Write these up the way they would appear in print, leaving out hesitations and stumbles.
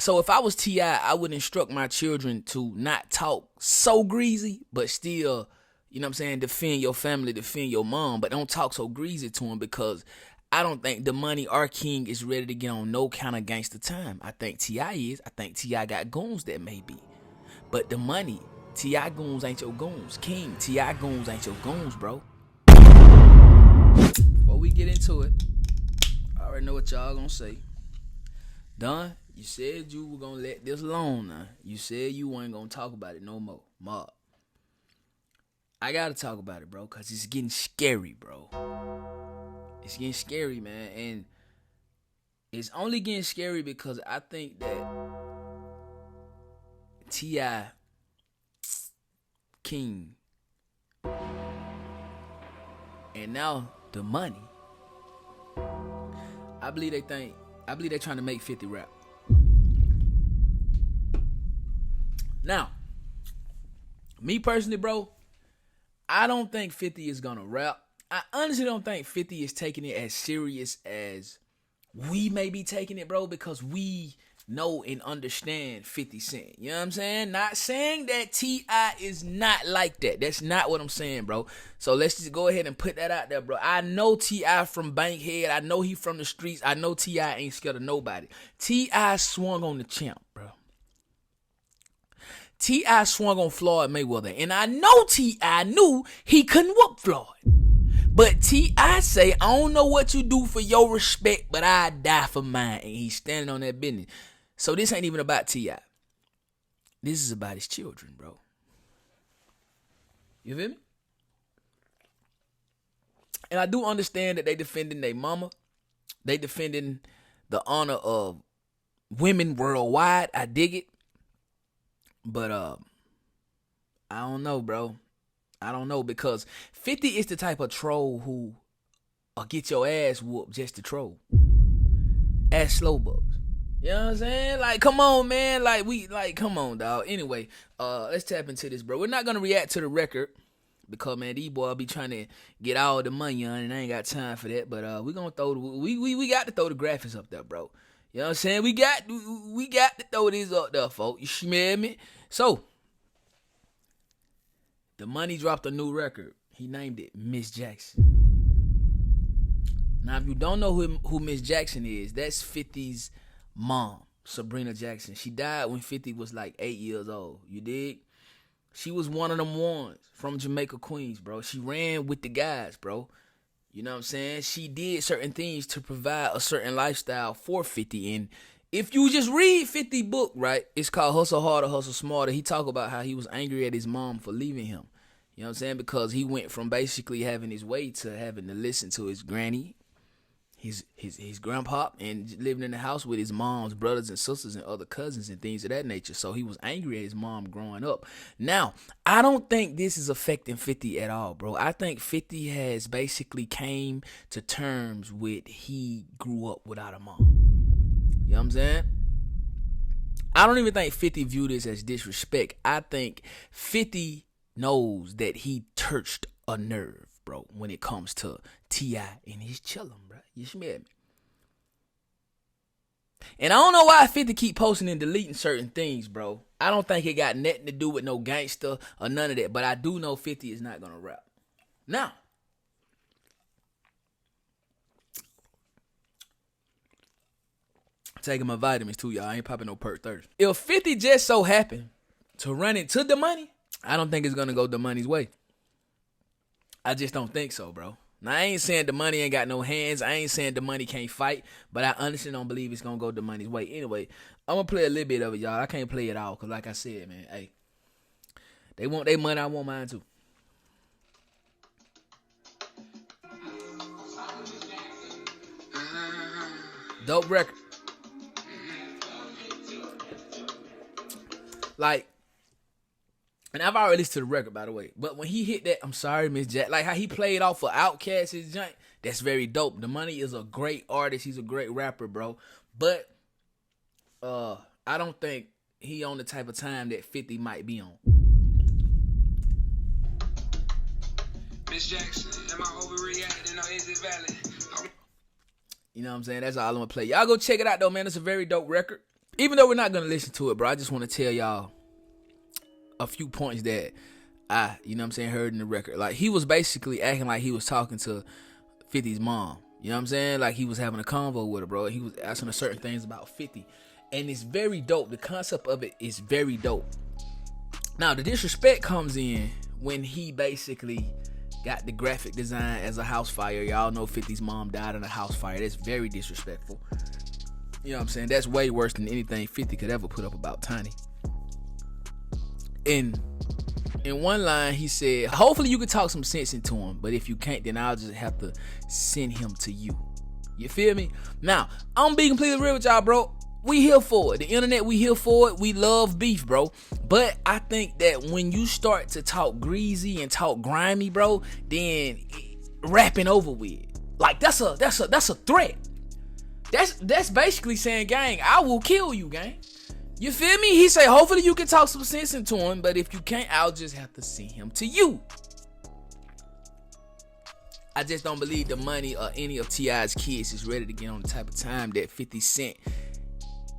So if I was T.I., I would instruct my children to not talk so greasy, but still, you know what I'm saying, defend your family, defend your mom, but don't talk so greasy to him, because I don't think Domani, our king, is ready to get on no kind of gangster time. I think T.I. is. I think T.I. got goons that may be. But Domani, T.I. goons ain't your goons. King, T.I. goons ain't your goons, bro. Before we get into it, I already know what y'all gonna say. Don, you said you were gonna let this alone now. You said you weren't gonna talk about it no more. Mob. I gotta talk about it, bro, because it's getting scary, bro. It's getting scary, man. And it's only getting scary because I think that T.I., King, and now Domani, I believe they're trying to make 50 rap. Now, me personally, bro, I don't think 50 is gonna rap. I honestly don't think 50 is taking it as serious as we may be taking it, bro, because we know and understand 50 Cent. You know what I'm saying? Not saying that T.I. is not like that. That's not what I'm saying, bro. So let's just go ahead and put that out there, bro. I know T.I. from Bankhead. I know he from the streets. I know T.I. ain't scared of nobody. T.I. swung on the champ, bro. T.I. swung on Floyd Mayweather. And I know T.I. knew he couldn't whoop Floyd. But T.I. say, I don't know what you do for your respect, but I die for mine. And he's standing on that business. So this ain't even about T.I. This is about his children, bro. You feel me? And I do understand that they defending their mama. They defending the honor of women worldwide. I dig it. But I don't know, bro. I don't know, because 50 is the type of troll who will get your ass whooped just to troll. Ass slow bugs. You know what I'm saying? Like, come on, man. Come on, dog. Anyway, let's tap into this, bro. We're not gonna react to the record because, man, these boys be trying to get all the money on, and I ain't got time for that. But we gonna throw we got to throw the graphics up there, bro. You know what I'm saying? We got to throw these up there, folks. You smell me? So, Domani dropped a new record. He named it Miss Jackson. Now, if you don't know who Miss Jackson is, that's 50's mom, Sabrina Jackson. She died when 50 was like 8 years old. You dig? She was one of them ones from Jamaica, Queens, bro. She ran with the guys, bro. You know what I'm saying? She did certain things to provide a certain lifestyle for 50. And if you just read 50 book, right, it's called Hustle Harder, Hustle Smarter. He talk about how he was angry at his mom for leaving him. You know what I'm saying? Because he went from basically having his way to having to listen to his granny, his grandpa, and living in the house with his mom's brothers and sisters and other cousins and things of that nature. So he was angry at his mom growing up. Now, I don't think this is affecting 50 at all, bro. I think 50 has basically came to terms with he grew up without a mom. You know what I'm saying? I don't even think 50 view this as disrespect. I think 50 knows that he touched a nerve, bro, when it comes to T.I. and his chillin', bro. You smell me? And I don't know why 50 keep posting and deleting certain things, bro. I don't think it got nothing to do with no gangster or none of that. But I do know 50 is not going to rap. Now, taking my vitamins too, y'all. I ain't popping no perk 30. If 50 just so happened to run into the money, I don't think it's going to go the money's way. I just don't think so, bro. Now, I ain't saying the money ain't got no hands. I ain't saying the money can't fight. But I honestly don't believe it's going to go the money's way. Anyway, I'm going to play a little bit of it, y'all. I can't play it all because, like I said, man, hey, they want their money. I want mine, too. Dope record. Like, and I've already listened to the record, by the way. But when he hit that, I'm sorry, Miss Jack, like how he played off for Outkast, his joint, that's very dope. Domani is a great artist. He's a great rapper, bro. But I don't think he on the type of time that 50 might be on. Miss Jackson, am I overreacting or is it valid? You know what I'm saying? That's all I'm gonna play. Y'all go check it out though, man. It's a very dope record. even though we're not gonna listen to it, bro, I just want to tell y'all a few points that I, you know what I'm saying, heard in the record. Like, he was basically acting like he was talking to 50's mom. You know what I'm saying? Like, he was having a convo with her, bro. He was asking her certain things about 50. And it's very dope. The concept of it is very dope. Now, the disrespect comes in when he basically got the graphic design as a house fire. Y'all know 50's mom died in a house fire. That's very disrespectful. You know what I'm saying? That's way worse than anything 50 could ever put up about Tiny. In one line, he said, hopefully you can talk some sense into him, but if you can't, then I'll just have to send him to you. You feel me? Now, I'm being completely real with y'all, bro. We here for it. The internet, we here for it. We love beef, bro. But I think that when you start to talk greasy and talk grimy, bro, then rapping over with. Like, that's a threat. That's basically saying, gang, I will kill you, gang. You feel me? He say, hopefully you can talk some sense into him, but if you can't, I'll just have to send him to you. I just don't believe the money or any of T.I.'s kids is ready to get on the type of time that 50 Cent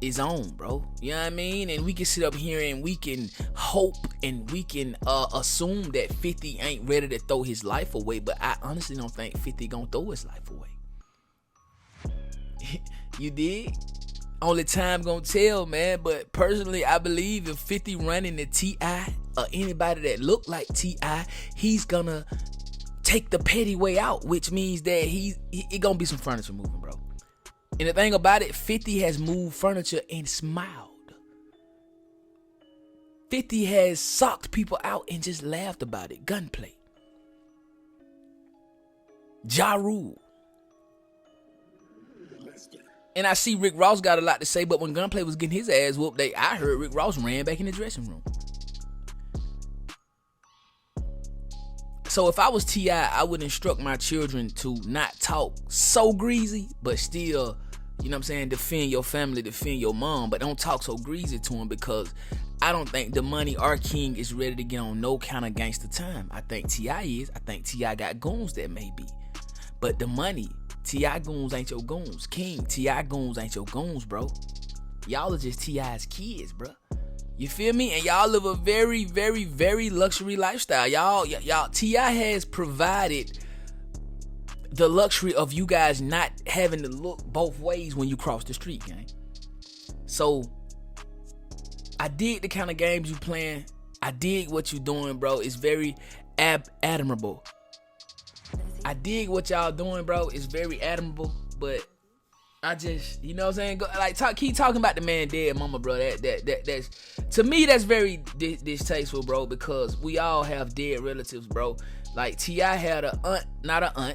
is on, bro. You know what I mean? And we can sit up here and we can hope and we can assume that 50 ain't ready to throw his life away, but I honestly don't think 50 gonna throw his life away. You dig? Only time gonna tell, man. But personally, I believe if 50 running the T.I. or anybody that look like T.I., he's gonna take the petty way out, which means that it gonna be some furniture moving, bro. And the thing about it, 50 has moved furniture and smiled. 50 has socked people out and just laughed about it. Gunplay. Ja Rule. And I see Rick Ross got a lot to say, but when Gunplay was getting his ass whooped, I heard Rick Ross ran back in the dressing room. So if I was T.I., I would instruct my children to not talk so greasy, but still, you know what I'm saying, defend your family, defend your mom, but don't talk so greasy to him, because I don't think Domani, our king, is ready to get on no kind of gangster time. I think T.I. is. I think T.I. got goons that may be. But Domani, T.I. goons ain't your goons. King, T.I. goons ain't your goons, bro. Y'all are just T.I.'s kids, bro. You feel me? And y'all live a very, very, very luxury lifestyle. Y'all, T.I. has provided the luxury of you guys not having to look both ways when you cross the street, gang. So, I dig the kind of games you playing. I dig what you doing, bro. It's very admirable. I dig what y'all doing, bro. It's very admirable, but I just, you know what I'm saying? Keep talking about the man dead mama, bro. That's, to me, that's very distasteful, bro, because we all have dead relatives, bro. Like, T.I. had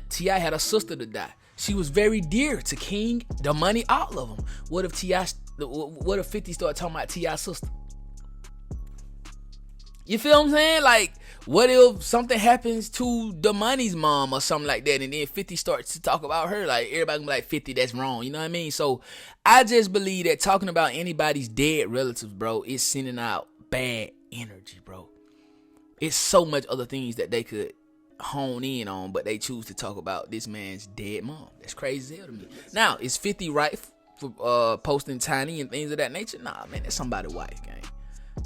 T.I. had a sister to die. She was very dear to King, Domani, all of them. What if 50 started talking about T.I.'s sister? You feel what I'm saying? Like, what if something happens to Domani's mom or something like that, and then 50 starts to talk about her? Like, everybody gonna be like, 50, that's wrong. You know what I mean? So, I just believe that talking about anybody's dead relatives, bro, is sending out bad energy, bro. It's so much other things that they could hone in on, but they choose to talk about this man's dead mom. That's crazy as hell to me. Now, is 50 right for posting Tiny and things of that nature? Nah, man, that's somebody's wife, gang.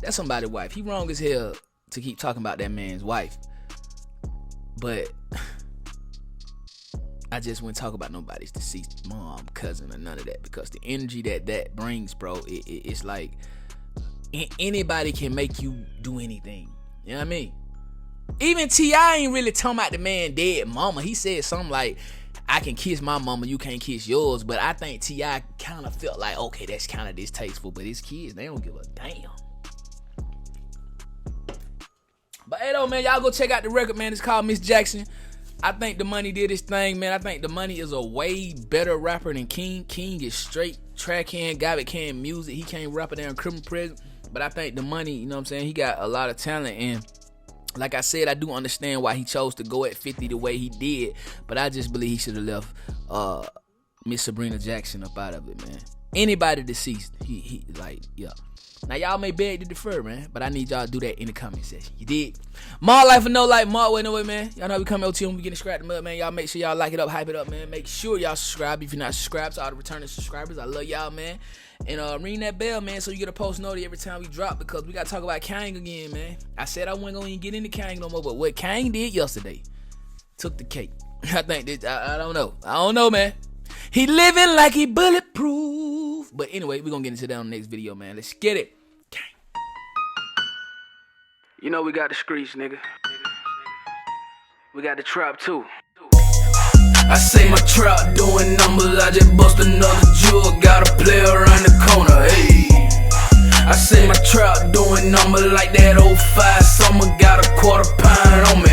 That's somebody's wife. He wrong as hell to keep talking about that man's wife. But I just wouldn't talk about nobody's deceased mom, cousin, or none of that, because the energy that brings, bro, it's like anybody can make you do anything. You know what I mean? Even T.I. ain't really talking about the man dead mama. He said something like, I can kiss my mama, you can't kiss yours. But I think T.I. kind of felt like, okay, that's kind of distasteful. But his kids, they don't give a damn. But hey though, man, y'all go check out the record, man. It's called Miss Jackson. I think Domani did his thing, man. I think Domani is a way better rapper than King. King is straight track can, garbage can music. He can't rap a damn criminal prison. But I think Domani, you know what I'm saying, he got a lot of talent. And like I said, I do understand why he chose to go at 50 the way he did. But I just believe he should have left Miss Sabrina Jackson up out of it, man. Anybody deceased, he like, yeah. Now y'all may beg to defer, man, but I need y'all to do that in the comment section. You did? More life or no life, more way, no way, man. Y'all know we come out to you when we getting scrapped them up, man. Y'all make sure y'all like it up, hype it up, man. Make sure y'all subscribe if you're not subscribed to all the returning subscribers. I love y'all, man. And ring that bell, man, so you get a post notice every time we drop, because we gotta talk about Kang again, man. I said I wasn't gonna even get into Kang no more, but what Kang did yesterday took the cake. I think this, I don't know. I don't know, man. He living like he bulletproof. But anyway, we're gonna get into that on the next video, man. Let's get it. You know we got the streets, nigga. We got the trap too. I say my trap doing numbers, I just bust another jewel. Got a player around the corner, hey. I say my trap doing numbers like that 05 summer. Got a quarter pound on me,